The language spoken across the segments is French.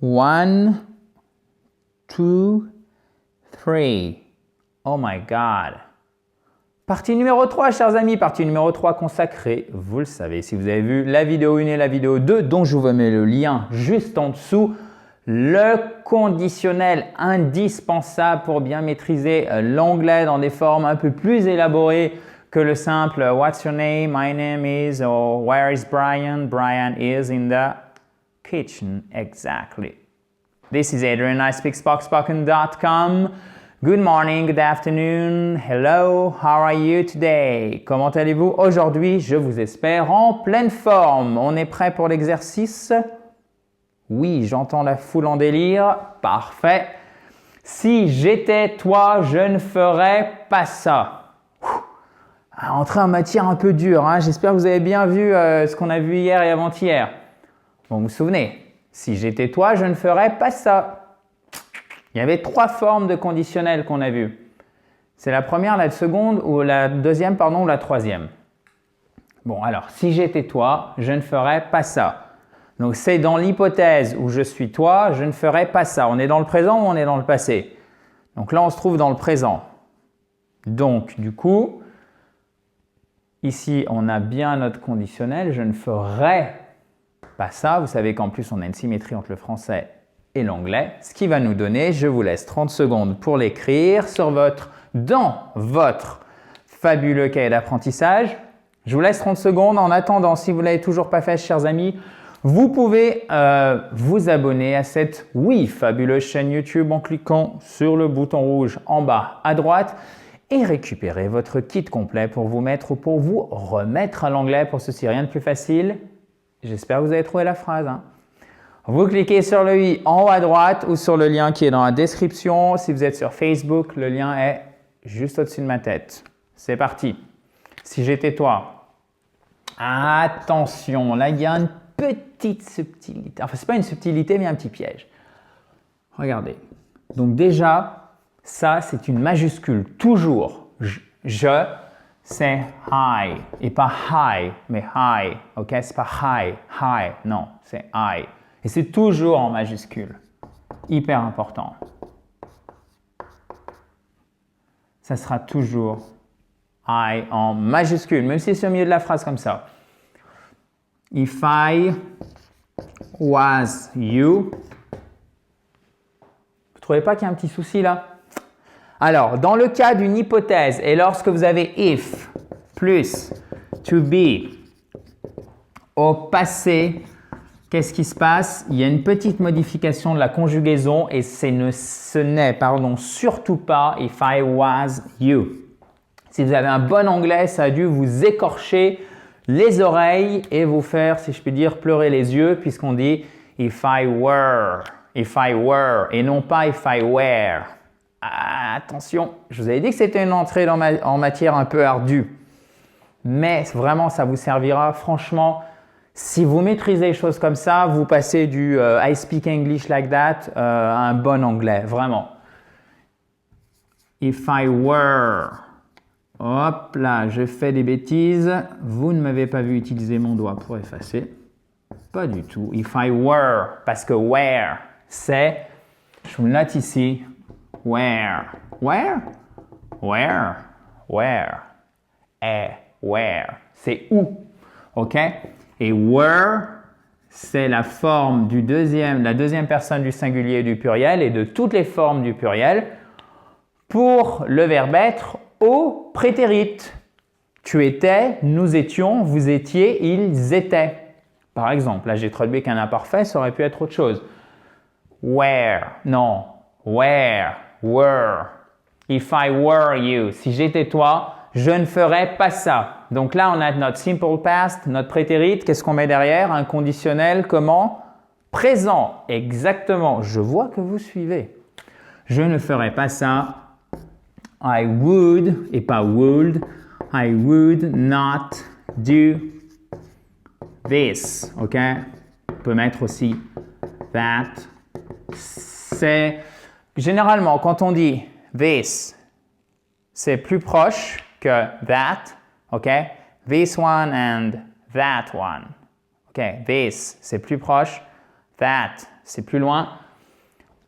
1, 2, 3. Oh my God. Partie numéro 3, chers amis, partie numéro 3 consacrée, vous le savez, si vous avez vu la vidéo 1 et la vidéo 2, dont je vous mets le lien juste en dessous, le conditionnel indispensable pour bien maîtriser l'anglais dans des formes un peu plus élaborées que le simple « What's your name? My name is » or « Where is Brian? Brian is in the kitchen. » Exactly. This is Adrian. I speak SparkSpoken.com. Good morning, good afternoon, hello, how are you today? Comment allez-vous aujourd'hui? Je vous espère en pleine forme. On est prêt pour l'exercice? Oui, j'entends la foule en délire. Parfait. Si j'étais toi, je ne ferais pas ça. Entrée en matière un peu dure, hein? J'espère que vous avez bien vu ce qu'on a vu hier et avant-hier. Bon, vous vous souvenez? Si j'étais toi, je ne ferais pas ça. Il y avait 3 formes de conditionnel qu'on a vues. C'est la première, la seconde, ou la deuxième, pardon, ou la troisième. Bon, alors, si j'étais toi, je ne ferais pas ça. Donc, c'est dans l'hypothèse où je suis toi, je ne ferais pas ça. On est dans le présent ou on est dans le passé? Donc là, on se trouve dans le présent. Donc, du coup, ici, on a bien notre conditionnel. Je ne ferais pas ça. Vous savez qu'en plus, on a une symétrie entre le français et l'anglais, ce qui va nous donner, je vous laisse 30 secondes pour l'écrire dans votre fabuleux cahier d'apprentissage. Je vous laisse 30 secondes. En attendant, si vous ne l'avez toujours pas fait, chers amis, vous pouvez vous abonner à cette, fabuleuse chaîne YouTube en cliquant sur le bouton rouge en bas à droite et récupérer votre kit complet pour vous remettre à l'anglais. Pour ceci, rien de plus facile. J'espère que vous avez trouvé la phrase, hein. Vous cliquez sur le i en haut à droite ou sur le lien qui est dans la description. Si vous êtes sur Facebook, le lien est juste au-dessus de ma tête. C'est parti. Si j'étais toi. Attention, là il y a une petite subtilité. Enfin, ce n'est pas une subtilité, mais un petit piège. Regardez. Donc déjà, ça c'est une majuscule. Toujours. Je, c'est I. Et pas hi, mais hi. Ok, c'est pas hi, non, c'est I. Et c'est toujours en majuscule. Hyper important. Ça sera toujours I en majuscule, même si c'est au milieu de la phrase comme ça. If I was you. Vous ne trouvez pas qu'il y a un petit souci là? Alors, dans le cas d'une hypothèse, et lorsque vous avez if plus to be au passé, qu'est-ce qui se passe? Il y a une petite modification de la conjugaison et ce n'est surtout pas if I was you. Si vous avez un bon anglais, ça a dû vous écorcher les oreilles et vous faire, si je puis dire, pleurer les yeux puisqu'on dit if I were et non pas if I were. Attention, je vous avais dit que c'était une entrée en matière un peu ardue. Mais vraiment, ça vous servira franchement. Si vous maîtrisez les choses comme ça, vous passez du I speak English like that à un bon anglais, vraiment. If I were. Hop là, je fais des bêtises. Vous ne m'avez pas vu utiliser mon doigt pour effacer. Pas du tout. If I were, parce que where, c'est, je vous le note ici, where. Where? Where? Where? Where. C'est où. OK? Et were, c'est la forme la deuxième personne du singulier et du pluriel et de toutes les formes du pluriel pour le verbe être au prétérit. Tu étais, nous étions, vous étiez, ils étaient. Par exemple, là j'ai traduit qu'un imparfait, ça aurait pu être autre chose. Where, non. Where, were. If I were you, si j'étais toi, je ne ferais pas ça. Donc là, on a notre simple past, notre prétérit. Qu'est-ce qu'on met derrière? Un conditionnel comment? Présent. Exactement. Je vois que vous suivez. Je ne ferais pas ça. I would, et pas would. I would not do this. OK? On peut mettre aussi that. C'est généralement, quand on dit this, c'est plus proche que that, ok? This one and that one. Ok, this, c'est plus proche. That, c'est plus loin.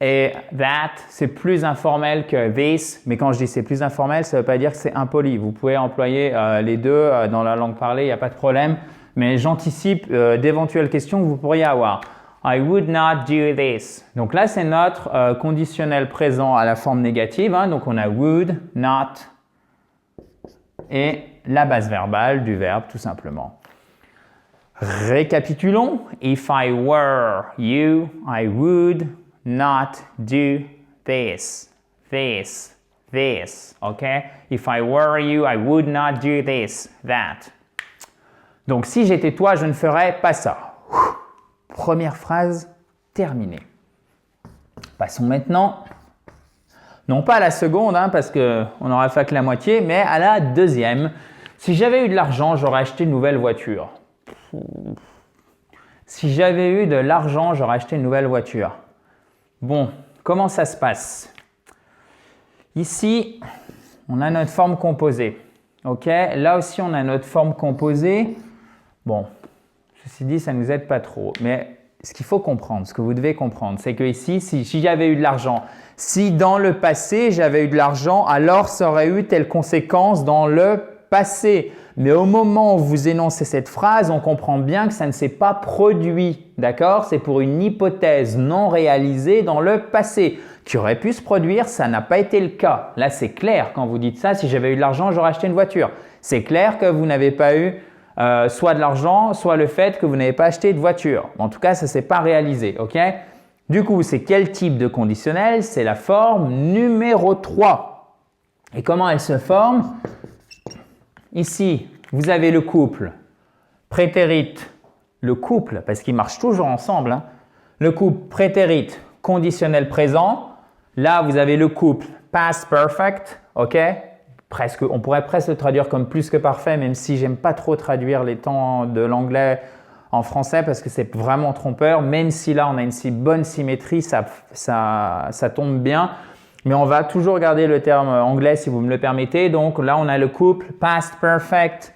Et that, c'est plus informel que this. Mais quand je dis c'est plus informel, ça ne veut pas dire que c'est impoli. Vous pouvez employer les deux dans la langue parlée, il n'y a pas de problème. Mais j'anticipe d'éventuelles questions que vous pourriez avoir. I would not do this. Donc là, c'est notre conditionnel présent à la forme négative. Hein. Donc on a would, not et la base verbale du verbe tout simplement. Récapitulons. If I were you, I would not do this, this, this. OK? If I were you, I would not do this, that. Donc si j'étais toi, je ne ferais pas ça. Première phrase terminée. Passons maintenant, non pas à la seconde, hein, parce qu'on n'aura fait que la moitié, mais à la deuxième. Si j'avais eu de l'argent, j'aurais acheté une nouvelle voiture. Si j'avais eu de l'argent, j'aurais acheté une nouvelle voiture. Bon, comment ça se passe? Ici, on a notre forme composée. OK? Là aussi, on a notre forme composée. Bon, ceci dit, ça ne nous aide pas trop. Mais ce qu'il faut comprendre, ce que vous devez comprendre, c'est que ici, si j'avais eu de l'argent, si dans le passé, j'avais eu de l'argent, alors ça aurait eu telle conséquence dans le passé. Mais au moment où vous énoncez cette phrase, on comprend bien que ça ne s'est pas produit. D'accord? C'est pour une hypothèse non réalisée dans le passé. Qui aurait pu se produire, ça n'a pas été le cas. Là, c'est clair quand vous dites ça. Si j'avais eu de l'argent, j'aurais acheté une voiture. C'est clair que vous n'avez pas eu soit de l'argent, soit le fait que vous n'avez pas acheté de voiture. En tout cas, ça ne s'est pas réalisé. OK? Du coup, c'est quel type de conditionnel? C'est la forme numéro 3. Et comment elle se forme? Ici, vous avez le couple prétérite, le couple, parce qu'ils marchent toujours ensemble, hein. Le couple prétérite, conditionnel présent. Là, vous avez le couple past perfect, OK? Presque, on pourrait presque le traduire comme plus que parfait, même si j'aime pas trop traduire les temps de l'anglais en français parce que c'est vraiment trompeur. Même si là, on a une si bonne symétrie, ça tombe bien. Mais on va toujours garder le terme anglais si vous me le permettez. Donc là, on a le couple past perfect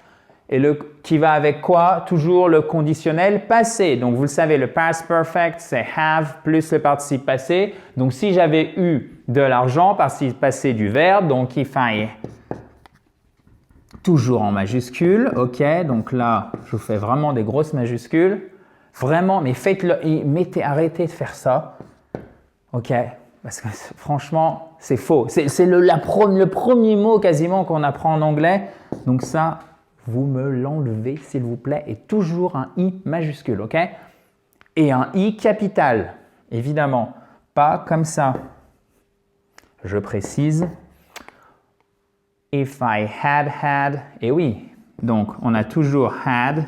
et qui va avec quoi? Toujours le conditionnel passé. Donc vous le savez, le past perfect, c'est have plus le participe passé. Donc si j'avais eu de l'argent, participe passé du verbe, donc if I, toujours en majuscule. OK, donc là, je vous fais vraiment des grosses majuscules. Vraiment, mais faites-le, arrêtez de faire ça. OK? Parce que franchement, c'est faux. C'est le premier mot quasiment qu'on apprend en anglais. Donc ça, vous me l'enlevez s'il vous plaît. Et toujours un I majuscule, OK? Et un I capital, évidemment. Pas comme ça. Je précise. If I had. Et oui, donc on a toujours had.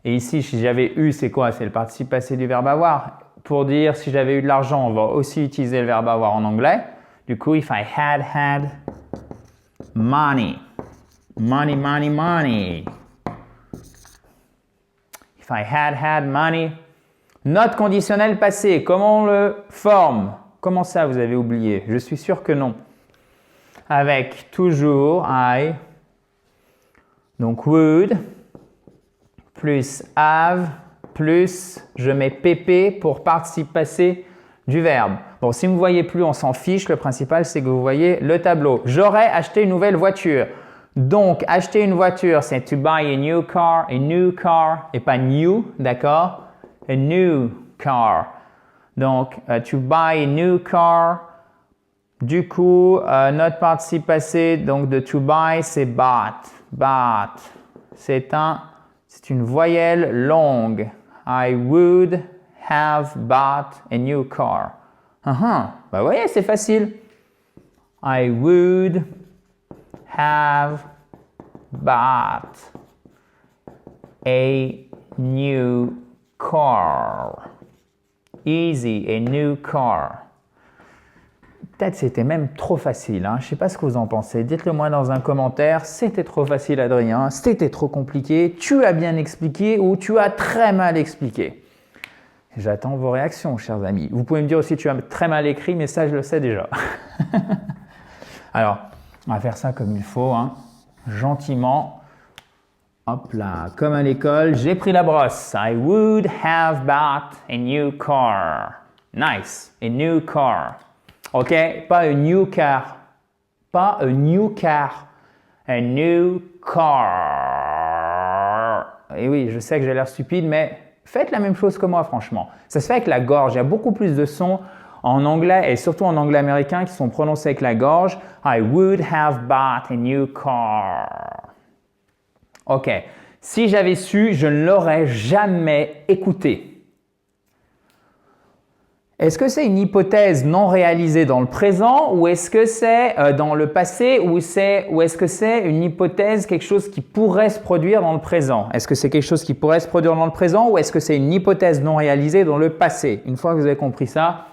Et ici, si j'avais eu, c'est quoi? C'est le participe passé du verbe avoir. Pour dire si j'avais eu de l'argent, on va aussi utiliser le verbe avoir en anglais. Du coup, if I had money. Money, money, money. If I had money. Note conditionnelle passée, comment on le forme? Comment ça, vous avez oublié? Je suis sûr que non. Avec toujours I, donc would, plus have, plus je mets pp pour participe passé du verbe. Bon, si vous ne voyez plus, on s'en fiche. Le principal, c'est que vous voyez le tableau. J'aurais acheté une nouvelle voiture. Donc, acheter une voiture, c'est to buy a new car, et pas new, d'accord? A new car. Donc, to buy a new car. Du coup, notre participe passé, donc de to buy, c'est bought. Bought. C'est une voyelle longue. I would have bought a new car. Bah, vous voyez, c'est facile. I would have bought a new car. Easy, a new car. Peut-être c'était même trop facile. Hein? Je ne sais pas ce que vous en pensez. Dites-le moi dans un commentaire. C'était trop facile, Adrien. C'était trop compliqué. Tu as bien expliqué ou tu as très mal expliqué. J'attends vos réactions, chers amis. Vous pouvez me dire aussi tu as très mal écrit, mais ça, je le sais déjà. Alors, on va faire ça comme il faut. Hein? Gentiment. Hop là, comme à l'école, j'ai pris la brosse. I would have bought a new car. Nice. A new car. OK? Pas a new car. Pas a new car. A new car. Et oui, je sais que j'ai l'air stupide, mais faites la même chose que moi, franchement. Ça se fait avec la gorge. Il y a beaucoup plus de sons en anglais et surtout en anglais américain qui sont prononcés avec la gorge. I would have bought a new car. OK. Si j'avais su, je ne l'aurais jamais écouté. Est-ce que c'est une hypothèse non réalisée dans le présent ou est-ce que c'est dans le passé ou est-ce que c'est une hypothèse, quelque chose qui pourrait se produire dans le présent? Est-ce que c'est quelque chose qui pourrait se produire dans le présent ou est-ce que c'est une hypothèse non réalisée dans le passé? Une fois que vous avez compris ça,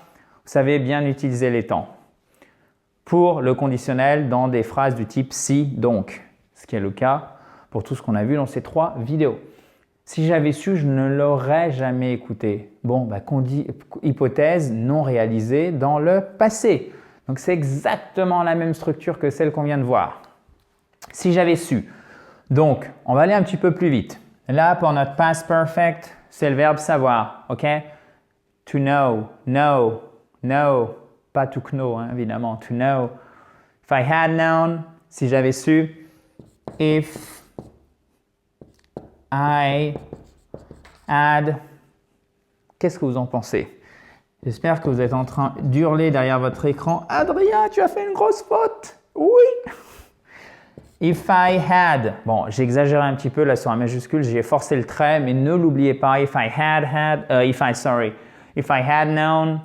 vous savez bien utiliser les temps pour le conditionnel dans des phrases du type si, donc, ce qui est le cas pour tout ce qu'on a vu dans ces 3 vidéos. Si j'avais su, je ne l'aurais jamais écouté. Bon, qu'on dit hypothèse non réalisée dans le passé. Donc, c'est exactement la même structure que celle qu'on vient de voir. Si j'avais su. Donc, on va aller un petit peu plus vite. Là, pour notre past perfect, c'est le verbe savoir. OK? To know, know, know. Pas to know, hein, évidemment. To know. If I had known, si j'avais su. If I had. Qu'est-ce que vous en pensez? J'espère que vous êtes en train d'hurler derrière votre écran. Adrien, tu as fait une grosse faute. Oui. If I had. Bon, j'ai exagéré un petit peu là sur un majuscule, j'ai forcé le trait, mais ne l'oubliez pas. If I had known.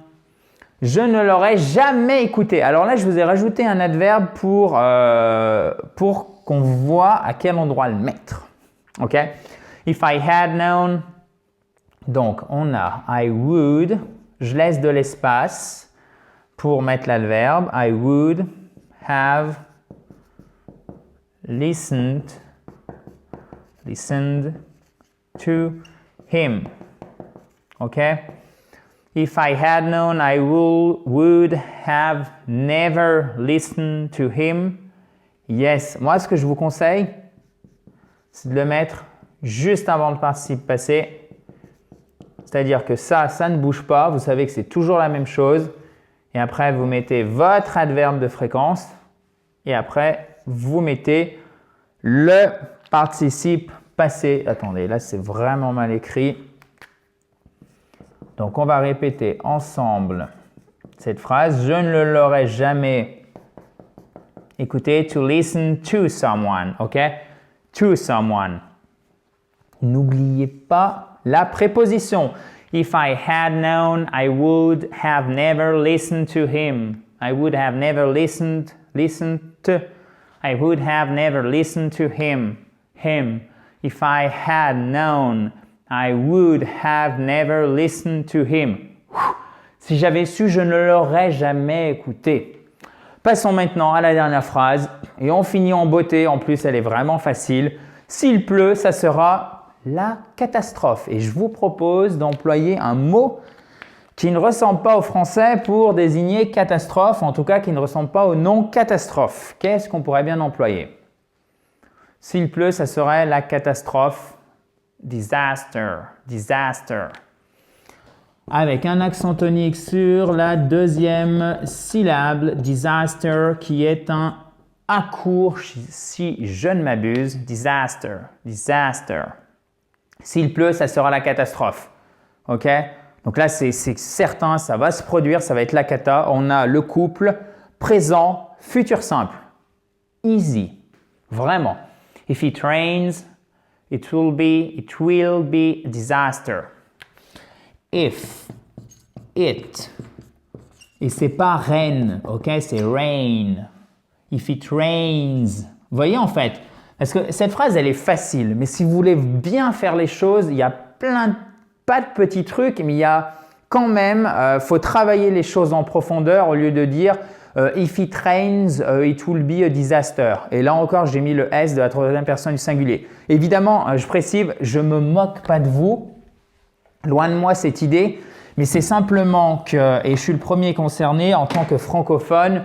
Je ne l'aurais jamais écouté. Alors là, je vous ai rajouté un adverbe pour qu'on voit à quel endroit le mettre. OK? If I had known. Donc, on a I would. Je laisse de l'espace pour mettre l'adverbe. I would have listened to him. OK? If I had known, I would have never listened to him. Yes. Moi, ce que je vous conseille, c'est de le mettre juste avant le participe passé. C'est-à-dire que ça ne bouge pas. Vous savez que c'est toujours la même chose. Et après, vous mettez votre adverbe de fréquence. Et après, vous mettez le participe passé. Attendez, là, c'est vraiment mal écrit. Donc, on va répéter ensemble cette phrase. Je ne l'aurais jamais écouté. To listen to someone. OK? To someone. N'oubliez pas la préposition. If I had known, I would have never listened to him. I would have never listened to. I would have never listened to him. If I had known, I would have never listened to him. Si j'avais su, je ne l'aurais jamais écouté. Passons maintenant à la dernière phrase et on finit en beauté. En plus, elle est vraiment facile. S'il pleut, ça sera la catastrophe. Et je vous propose d'employer un mot qui ne ressemble pas au français pour désigner catastrophe, en tout cas qui ne ressemble pas au nom catastrophe. Qu'est-ce qu'on pourrait bien employer? S'il pleut, ça serait la catastrophe. Disaster, disaster. Avec un accent tonique sur la deuxième syllabe, disaster, qui est un A court, si je ne m'abuse. Disaster, disaster. S'il pleut, ça sera la catastrophe. OK? Donc là, c'est certain, ça va se produire, ça va être la cata. On a le couple présent, futur simple. Easy. Vraiment. If it rains, it will be a disaster. If, it. Et c'est pas rain, ok? C'est rain. If it rains. Vous voyez en fait, parce que cette phrase, elle est facile, mais si vous voulez bien faire les choses, il y a pas de petits trucs, mais il y a quand même, faut travailler les choses en profondeur au lieu de dire if it rains, it will be a disaster. Et là encore, j'ai mis le S de la troisième personne du singulier. Évidemment, je précise, je me moque pas de vous. Loin de moi cette idée, mais c'est simplement que, et je suis le premier concerné en tant que francophone,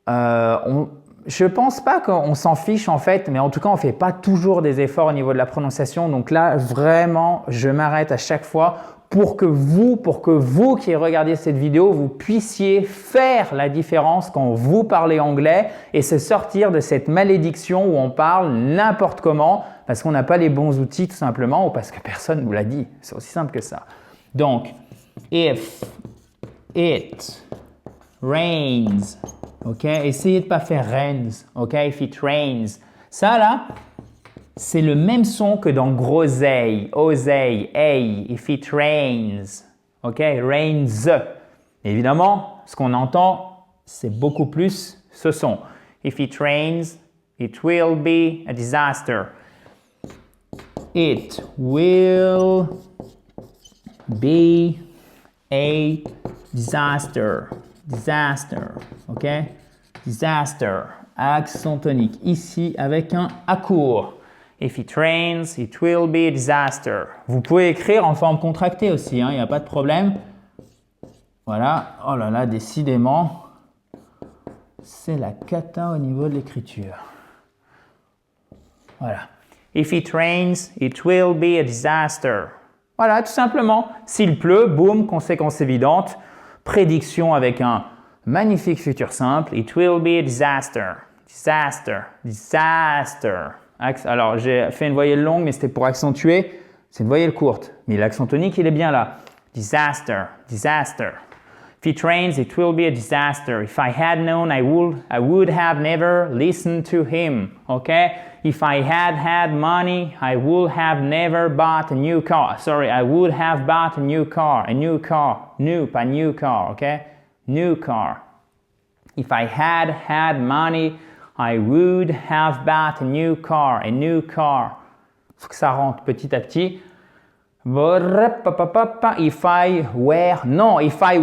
je pense pas qu'on s'en fiche en fait, mais en tout cas on fait pas toujours des efforts au niveau de la prononciation. Donc là vraiment, je m'arrête à chaque fois pour que vous qui regardez cette vidéo, vous puissiez faire la différence quand vous parlez anglais et se sortir de cette malédiction où on parle n'importe comment parce qu'on n'a pas les bons outils tout simplement ou parce que personne ne vous l'a dit. C'est aussi simple que ça. Donc, if it rains, ok? Essayez de ne pas faire rains, ok? If it rains. Ça là, c'est le même son que dans groseille, oseille, hey, if it rains, ok? Rains. Évidemment, ce qu'on entend, c'est beaucoup plus ce son. If it rains, it will be a disaster. It will be a disaster. Disaster, ok? Disaster. Accent tonique ici avec un A court. If it rains, it will be a disaster. Vous pouvez écrire en forme contractée aussi, il n'y a pas de problème. Voilà. Oh là là, décidément, c'est la cata au niveau de l'écriture. Voilà. If it rains, it will be a disaster. Voilà, tout simplement. S'il pleut, boum, conséquence évidente. Prédiction avec un magnifique futur simple. It will be a disaster. Disaster. Disaster. Alors, j'ai fait une voyelle longue, mais c'était pour accentuer. C'est une voyelle courte. Mais l'accent tonique, il est bien là. Disaster. Disaster. If it rains, it will be a disaster. If I had known, I would have never listened to him. Okay? If I had money, I would have never bought a new car. Sorry, I would have bought a new car. A new car. New, pas new car, okay? New car. If I had money, I would have bought a new car. A new car. Faut que ça rentre petit à petit. If I were, non, if I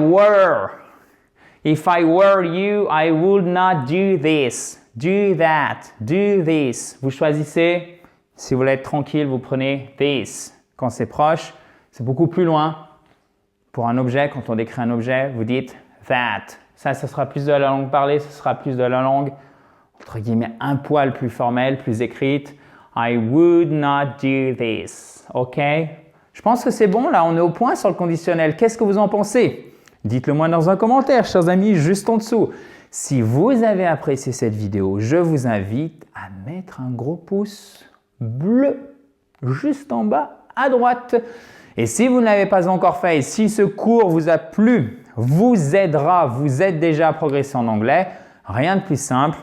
were you, I would not do this, do that, do this. Vous choisissez, si vous voulez être tranquille, vous prenez this. Quand c'est proche, c'est beaucoup plus loin. Pour un objet, quand on décrit un objet, vous dites that. Ça sera plus de la langue parlée, ce sera plus de la langue, entre guillemets, un poil plus formelle, plus écrite. I would not do this, ok? Je pense que c'est bon, là, on est au point sur le conditionnel. Qu'est-ce que vous en pensez? Dites-le moi dans un commentaire, chers amis, juste en dessous. Si vous avez apprécié cette vidéo, je vous invite à mettre un gros pouce bleu juste en bas à droite. Et si vous ne l'avez pas encore fait, et si ce cours vous a plu, vous aidera, vous aide déjà à progresser en anglais, rien de plus simple.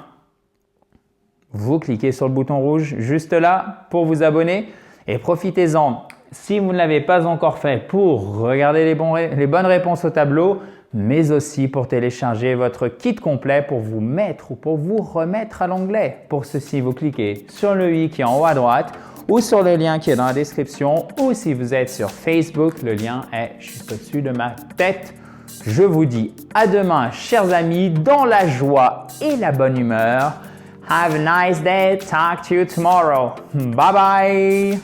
Vous cliquez sur le bouton rouge juste là pour vous abonner et profitez-en. Si vous ne l'avez pas encore fait, pour regarder les bonnes réponses au tableau, mais aussi pour télécharger votre kit complet pour vous mettre ou pour vous remettre à l'anglais. Pour ceci, vous cliquez sur le i qui est en haut à droite ou sur le lien qui est dans la description ou si vous êtes sur Facebook, le lien est juste au-dessus de ma tête. Je vous dis à demain, chers amis, dans la joie et la bonne humeur. Have a nice day. Talk to you tomorrow. Bye bye.